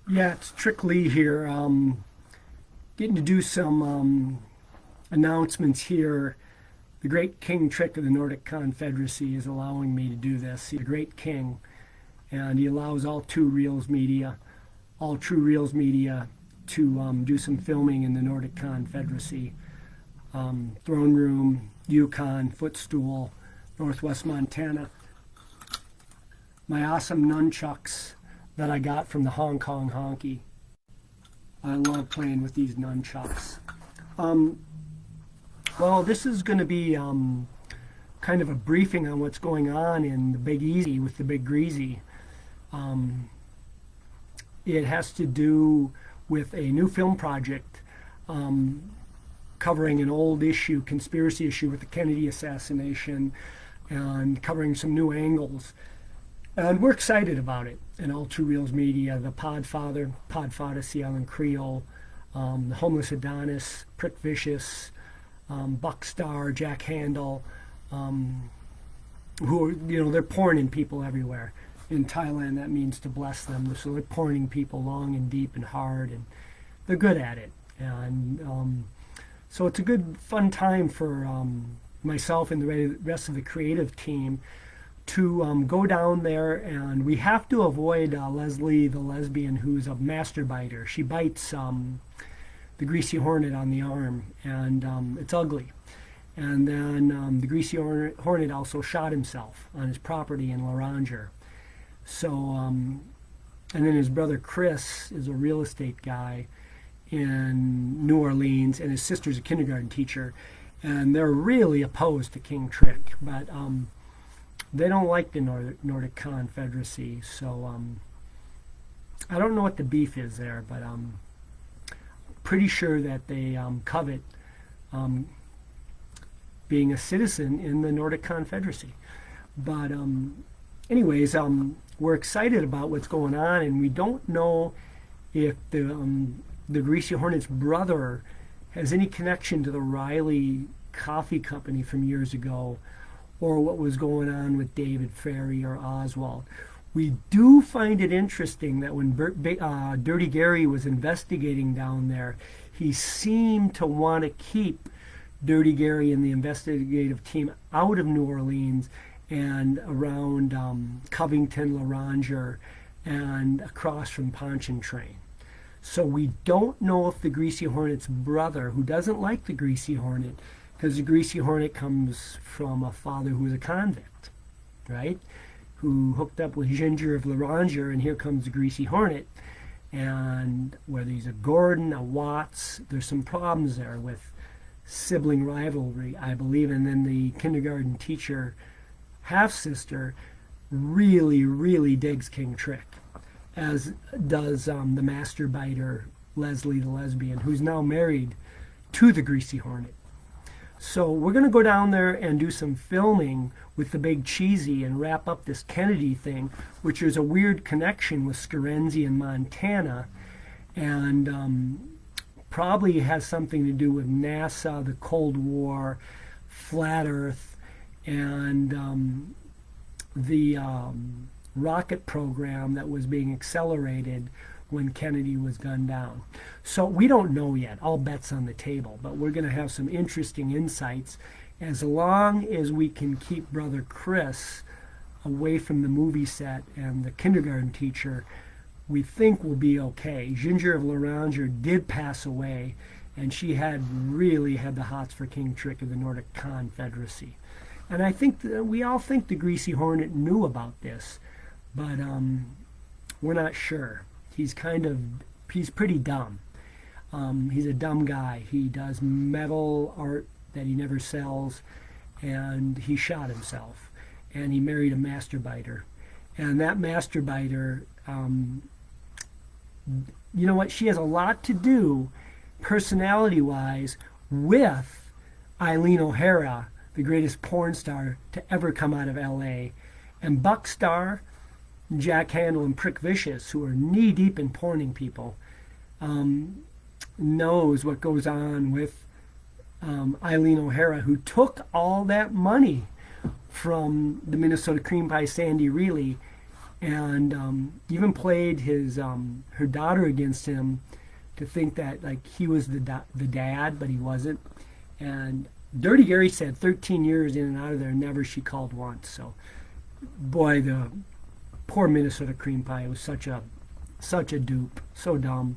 Yeah, it's Trikk Lee here. Getting to do some announcements here. The great King Trikk of the Nordic Confederacy is allowing me to do this. He's a great king, and he allows all true Reels media, to do some filming in the Nordic Confederacy. Throne Room, Yukon, Footstool, Northwest Montana. My awesome nunchucks that I got from the Hong Kong honky. I love playing with these nunchucks. Well, this is going to be kind of a briefing on what's going on in the Big Easy with the Big Greasy. It has to do with a new film project covering an old issue, conspiracy issue with the Kennedy assassination, and covering some new angles. And we're excited about it. And All True Reels Media, the Podfather, Sea Island Creole, the Homeless Adonis, Prick Vicious, Buckstar, Jack Handel, who are, they're porning people everywhere. In Thailand, that means to bless them. So they're porning people long and deep and hard, and they're good at it. And so it's a good, fun time for myself and the rest of the creative team to go down there, and we have to avoid Leslie the lesbian, who's a masturbiter. She bites the greasy hornet on the arm, and it's ugly. And then the greasy hornet also shot himself on his property in Laranger. So, and then his brother Chris is a real estate guy in New Orleans, and his sister's a kindergarten teacher, and they're really opposed to King Trikk, but they don't like the Nordic Confederacy, so I don't know what the beef is there, but I'm pretty sure that they covet being a citizen in the Nordic Confederacy. But anyways, we're excited about what's going on, and we don't know if the Greasy Hornet's brother has any connection to the Riley Coffee Company from years ago, or what was going on with David Ferry or Oswald. We do find it interesting that when Dirty Gary was investigating down there, he seemed to want to keep Dirty Gary and the investigative team out of New Orleans and around Covington, Laranger, and across from Pontchartrain. So we don't know if the Greasy Hornet's brother, who doesn't like the Greasy Hornet, because the Greasy Hornet comes from a father who was a convict, right? Who hooked up with Ginger of Laranger, and here comes the Greasy Hornet. And whether he's a Gordon, a Watts, there's some problems there with sibling rivalry, I believe. And then the kindergarten teacher, half-sister, really, really digs King Trikk, as does the masturbiter Leslie the lesbian, who's now married to the Greasy Hornet. So we're going to go down there and do some filming with the Big Cheesy and wrap up this Kennedy thing, which is a weird connection with Scarenzi in Montana, and probably has something to do with NASA, the Cold War, Flat Earth, and the rocket program that was being accelerated when Kennedy was gunned down. So we don't know yet. All bets on the table, but we're going to have some interesting insights as long as we can keep Brother Chris away from the movie set and the kindergarten teacher. We think we'll be okay. Ginger of Laranger did pass away, and she really had the hots for King Trikk of the Nordic Confederacy. And I think we all think the Greasy Hornet knew about this, but we're not sure. He's pretty dumb. He's a dumb guy. He does metal art that he never sells, and he shot himself, and he married a masturbiter. And that masturbiter, you know what, she has a lot to do, personality-wise, with Eileen O'Hara, the greatest porn star to ever come out of L.A., and Buckstar, Jack Handel, and Prick Vicious, who are knee-deep in porning people, knows what goes on with Eileen O'Hara, who took all that money from the Minnesota Cream Pie Sandy Reilly and even played his her daughter against him to think that like he was the dad, but he wasn't. And Dirty Gary said 13 years in and out of there, never she called once. So, boy, the poor Minnesota cream pie was such a dupe, so dumb.